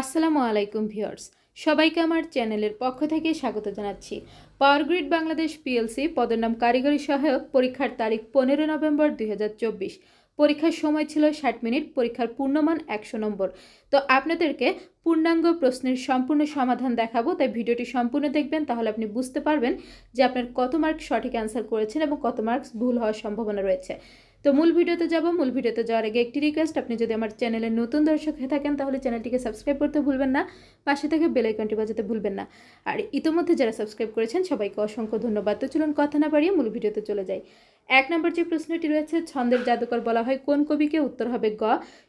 আসসালামু আলাইকুম ভিউয়ার্স, সবাইকে আমার চ্যানেলের পক্ষ থেকে স্বাগত জানাচ্ছি। পাওয়ার গ্রিড বাংলাদেশ পিএলসি পদের নাম কারিগরি সহায়ক, পরীক্ষার তারিখ 15 নভেম্বর 2024। পরীক্ষার সময় ছিল 60 মিনিট, পরীক্ষার পূর্ণমান 100 নম্বর। তো আপনাদেরকে পূর্ণাঙ্গ প্রশ্নের সম্পূর্ণ সমাধান দেখাবো, তাই ভিডিওটি সম্পূর্ণ দেখবেন, তাহলে আপনি বুঝতে পারবেন যে আপনার কত মার্ক সঠিক অ্যান্সার করেছেন এবং কত মার্কস ভুল হওয়ার সম্ভাবনা রয়েছে। তো মূল ভিডিওতে যাব। মূল ভিডিওতে যাওয়ার আগে একটি রিকোয়েস্ট, আপনি যদি আমার চ্যানেলের নতুন দর্শক হয়ে থাকেন তাহলে চ্যানেলটিকে সাবস্ক্রাইব করতে ভুলবেন না, পাশে থেকে বেল আইকনটি বাজাতে ভুলবেন না। আর ইতোমধ্যে যারা সাবস্ক্রাইব করেছেন সবাইকে অসংখ্য ধন্যবাদ। তো চলুন কথা না বাড়িয়ে মূল ভিডিওতে চলে যাই। 1 নম্বর যে প্রশ্নটি রয়েছে, ছন্দের জাদুকর বলা হয় কোন কবিকে? উত্তর হবে গ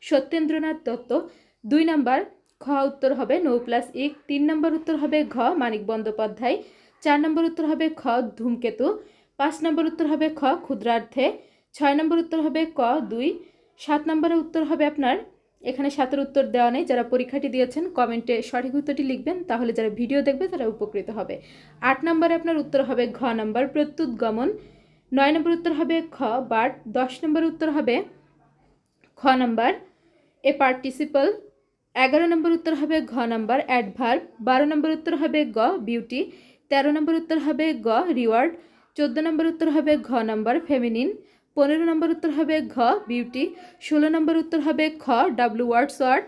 সত্যেন্দ্রনাথ দত্ত। 2 নম্বর খ উত্তর হবে নৌপ্লাস ইক। 3 নম্বর উত্তর হবে ঘ মানিক বন্দ্যোপাধ্যায়। 4 নম্বর উত্তর হবে খ ধূমকেতু। 5 নম্বর উত্তর হবে খ ক্ষুদ্রার্থে। 6 নম্বর উত্তর হবে ক 2। 7 নম্বরের উত্তর হবে আপনার, এখানে 7-এর উত্তর দেওয়া নেই, যারা পরীক্ষাটি দিয়েছেন কমেন্টে সঠিক উত্তরটি লিখবেন, তাহলে যারা ভিডিও দেখবে তারা উপকৃত হবে। 8 নম্বরে আপনার উত্তর হবে ঘ নম্বর প্রত্যুৎ গমন। 9 নম্বর উত্তর হবে খ বাট। 10 নম্বর উত্তর হবে খ নম্বর এ পার্টিসিপল। 11 নম্বর উত্তর হবে ঘ নম্বর অ্যাডভার্ব। 12 নম্বর উত্তর হবে গ বিউটি। 13 নম্বর উত্তর হবে গ রিওয়ার্ড। 14 নম্বর উত্তর হবে ঘ নম্বর ফেমিনিন। 15 নম্বর উত্তর হবে ঘ বিউটি। 16 নম্বর উত্তর হবে খ ডাব্লিউ ওয়ার্ডসওয়ার্থ।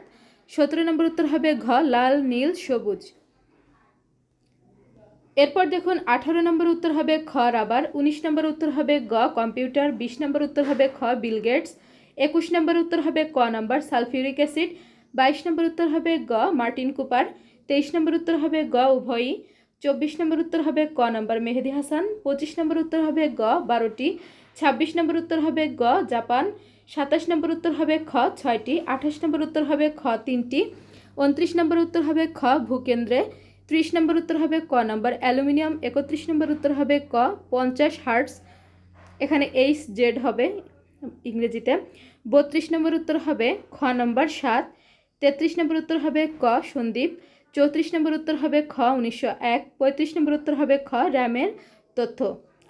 17 নম্বর উত্তর হবে ঘ লাল নীল সবুজ। এরপর দেখুন 18 নম্বর উত্তর হবে খ রাবার। 19 নম্বর উত্তর হবে গ কম্পিউটার। 20 নম্বর উত্তর হবে খ বিল গেটস। 21 নম্বর উত্তর হবে ক নম্বর সালফিউরিক অ্যাসিড। 22 নম্বর উত্তর হবে গ মার্টিন কুপার। 23 নম্বর উত্তর হবে গ উভয়ই। 24 নম্বর উত্তর হবে ক নম্বর মেহেদি হাসান। 25 নম্বর উত্তর হবে গ 12টি। 26 নম্বর উত্তর হবে গ জাপান। 27 নম্বর উত্তর হবে খ 6টি। 28 নম্বর উত্তর হবে খ 3টি। 29 নম্বর উত্তর হবে খ ভূকেন্দ্রে। 30 নম্বর উত্তর হবে ক নম্বর অ্যালুমিনিয়াম। 31 নম্বর উত্তর হবে ক 50 হার্টস, এখানে HZ হবে ইংরেজিতে। 32 নম্বর উত্তর হবে খ নম্বর 7। 33 নম্বর উত্তর হবে ক সন্দীপ। 34 নম্বর উত্তর হবে খ 1901। 35 নম্বর উত্তর হবে খ র্যামের তথ্য,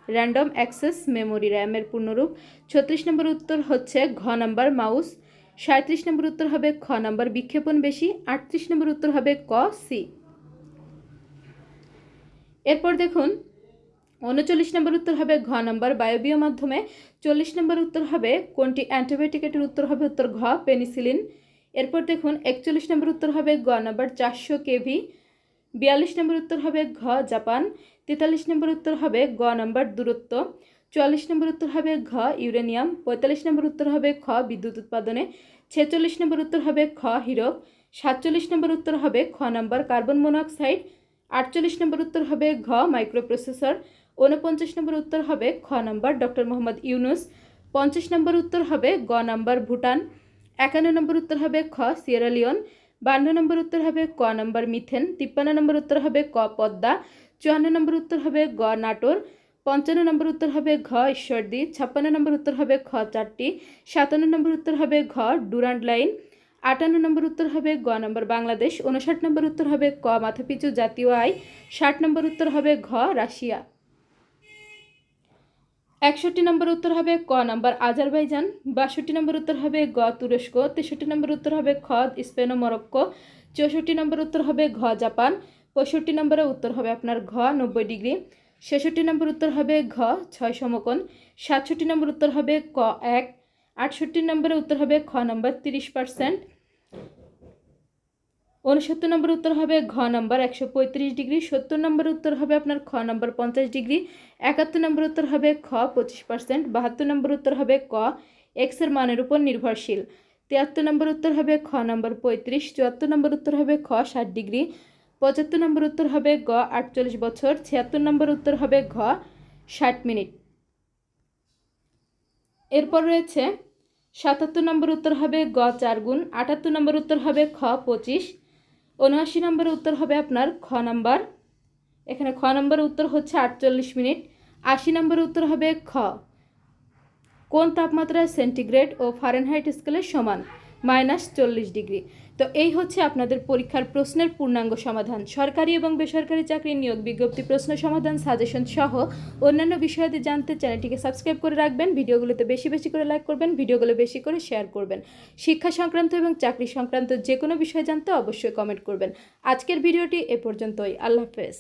র্যান্ডম অ্যাক্সেস মেমোরি, র্যামের পূর্ণরূপ। 36 নম্বর উত্তর হচ্ছে ঘ নম্বর মাউস। 37 নম্বর উত্তর হবে খ নম্বর বিক্ষেপণ বেশি। 38 নম্বর উত্তর হবে ক সি। এরপর দেখুন 39 নম্বর উত্তর হবে ঘ নম্বর বায়বীয় মাধ্যমে। 40 নম্বর উত্তর হবে কোনটি অ্যান্টিবায়োটিক? এটির উত্তর হবে উত্তর ঘ পেনিসিলিন। এরপর দেখুন 41 নম্বর উত্তর হবে গ নম্বর 400 কেভি। 42 নম্বর উত্তর হবে ঘ জাপান। 43 নম্বর উত্তর হবে গ নম্বর দূরত্ব। 44 নম্বর উত্তর হবে ঘ ইউরেনিয়াম। 45 নম্বর উত্তর হবে খ বিদ্যুৎ উৎপাদনে। 46 নম্বর উত্তর হবে খ হীরক। 47 নম্বর উত্তর হবে খ নম্বর কার্বন মনোক্সাইড। 48 নম্বর উত্তর হবে ঘ মাইক্রোপ্রসেসর। 49 নম্বর উত্তর হবে খ নম্বর ডক্টর মোহাম্মদ ইউনুস। 50 নম্বর উত্তর হবে গ নম্বর ভুটান। 51 নম্বর উত্তর হবে খ সিয়েরালিওন। 52 নম্বর উত্তর হবে ক নম্বর মিথেন। 53 নম্বর উত্তর হবে ক পদ্মা। 54 নম্বর উত্তর হবে গ নাটোর। 55 নম্বর উত্তর হবে ঘ ঈশ্বরদী। 56 নম্বর উত্তর হবে খ চারটি। 57 নম্বর উত্তর হবে ঘ ডুরান্ড লাইন। 58 নম্বর উত্তর হবে গ নম্বর বাংলাদেশ। 59 নম্বর উত্তর হবে ক মাথাপিছু জাতীয় আয়। 60 নম্বর উত্তর হবে ঘ রাশিয়া। 61 নম্বর উত্তর হবে ক নম্বর আজারবাইজান। 62 নম্বর উত্তর হবে গ তুরস্ক। 63 নম্বর উত্তর হবে খ স্পেন ও মরক্কো। 64 নম্বর উত্তর হবে ঘ জাপান। 65 নম্বরে উত্তর হবে আপনার ঘ 90 ডিগ্রি। 66 নম্বর উত্তর হবে ঘ 6 সমকোণ। 67 নম্বর উত্তর হবে ক 1। 68 নম্বরে উত্তর হবে খ নম্বর 30%। 69 নম্বর উত্তর হবে ঘ নম্বর 135 ডিগ্রি। 70 নম্বর উত্তর হবে আপনার খ নম্বর 50 ডিগ্রি। 71 নম্বর উত্তর হবে খ 25%। 72 নম্বর উত্তর হবে ক এক্স এর মানের উপর নির্ভরশীল। 73 নম্বর উত্তর হবে খ নম্বর 35। 74 নম্বর উত্তর হবে খ 60 ডিগ্রি। 75 নম্বর উত্তর হবে গ 48 বছর। 76 নম্বর উত্তর হবে ঘ 60 মিনিট। এরপর রয়েছে 77 নম্বর উত্তর হবে গ 4 গুণ। 78 নম্বর উত্তর হবে খ 25। 79 নম্বর উত্তর হবে আপনার খ নম্বর, এখানে খ নম্বর উত্তর হচ্ছে 48 মিনিট। 80 নম্বর উত্তর হবে খ কোন তাপমাত্রা সেন্টিগ্রেড ও ফারেনহাইট স্কেলের সমান? -40 ডিগ্রি। তো এই হচ্ছে আপনাদের পরীক্ষার প্রশ্নের পূর্ণাঙ্গ সমাধান। সরকারি এবং বেসরকারি চাকরির নিয়োগ বিজ্ঞপ্তি, প্রশ্ন সমাধান, সাজেশন সহ অন্যান্য বিষয়াদি জানতে চ্যানেলটিকে সাবস্ক্রাইব করে রাখবেন। ভিডিওগুলোতে বেশি বেশি করে লাইক করবেন, ভিডিওগুলো বেশি করে শেয়ার করবেন। শিক্ষা সংক্রান্ত এবং চাকরি সংক্রান্ত যে কোনো বিষয় জানতে অবশ্যই কমেন্ট করবেন। আজকের ভিডিওটি এ পর্যন্তই। আল্লাহ হাফেজ।